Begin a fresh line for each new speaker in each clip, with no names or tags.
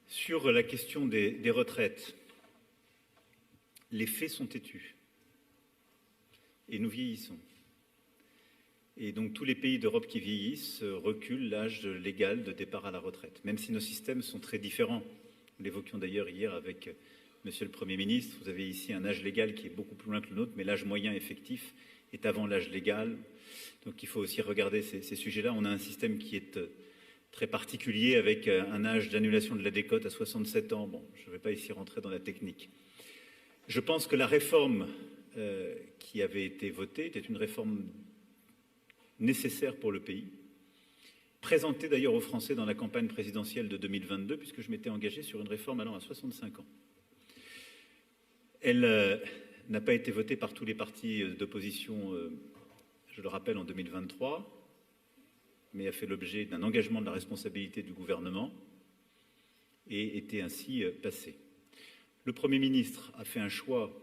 Sur la question des retraites, les faits sont têtus et nous vieillissons. Et donc tous les pays d'Europe qui vieillissent reculent l'âge légal de départ à la retraite, même si nos systèmes sont très différents. Nous l'évoquions d'ailleurs hier avec Monsieur le Premier ministre. Vous avez ici un âge légal qui est beaucoup plus loin que le nôtre, mais l'âge moyen effectif est avant l'âge légal. Donc il faut aussi regarder ces sujets-là. On a un système qui est très particulier avec un âge d'annulation de la décote à 67 ans. Bon, je ne vais pas ici rentrer dans la technique. Je pense que la réforme qui avait été votée était une réforme nécessaire pour le pays, présentée d'ailleurs aux Français dans la campagne présidentielle de 2022, puisque je m'étais engagé sur une réforme allant à 65 ans. Elle n'a pas été votée par tous les partis d'opposition, je le rappelle, en 2023, mais a fait l'objet d'un engagement de la responsabilité du gouvernement et était ainsi passée. Le Premier ministre a fait un choix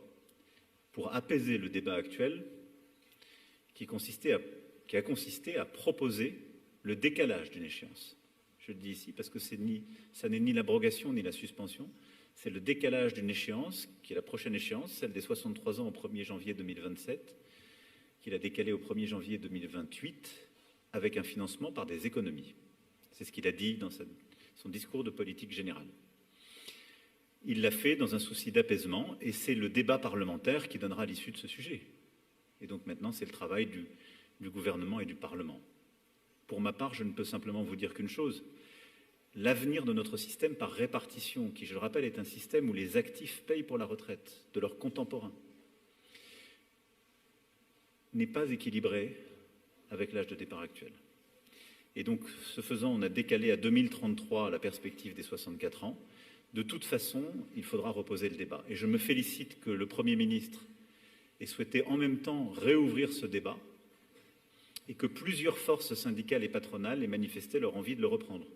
pour apaiser le débat actuel qui a consisté à proposer le décalage d'une échéance. Je le dis ici parce que ça n'est ni l'abrogation ni la suspension, c'est le décalage d'une échéance qui est la prochaine échéance, celle des 63 ans au 1er janvier 2027, qu'il a décalée au 1er janvier 2028, avec un financement par des économies. C'est ce qu'il a dit dans son discours de politique générale. Il l'a fait dans un souci d'apaisement et c'est le débat parlementaire qui donnera l'issue de ce sujet. Et donc maintenant, c'est le travail du gouvernement et du Parlement. Pour ma part, je ne peux simplement vous dire qu'une chose. L'avenir de notre système par répartition, qui, je le rappelle, est un système où les actifs payent pour la retraite de leurs contemporains, n'est pas équilibré avec l'âge de départ actuel. Et donc, ce faisant, on a décalé à 2033 la perspective des 64 ans. De toute façon, il faudra reposer le débat. Et je me félicite que le Premier ministre ait souhaité en même temps réouvrir ce débat et que plusieurs forces syndicales et patronales aient manifesté leur envie de le reprendre.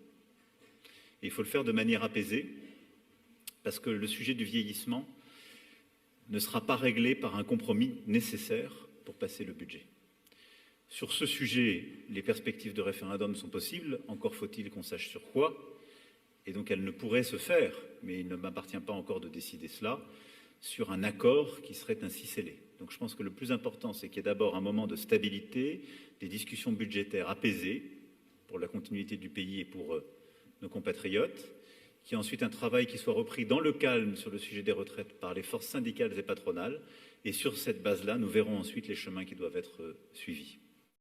Et il faut le faire de manière apaisée, parce que le sujet du vieillissement ne sera pas réglé par un compromis nécessaire pour passer le budget. Sur ce sujet, les perspectives de référendum sont possibles, encore faut-il qu'on sache sur quoi, et donc elles ne pourraient se faire, mais il ne m'appartient pas encore de décider cela, sur un accord qui serait ainsi scellé. Donc je pense que le plus important, c'est qu'il y ait d'abord un moment de stabilité, des discussions budgétaires apaisées pour la continuité du pays et pour nos compatriotes, qu'il y ait ensuite un travail qui soit repris dans le calme sur le sujet des retraites par les forces syndicales et patronales, et sur cette base-là, nous verrons ensuite les chemins qui doivent être suivis.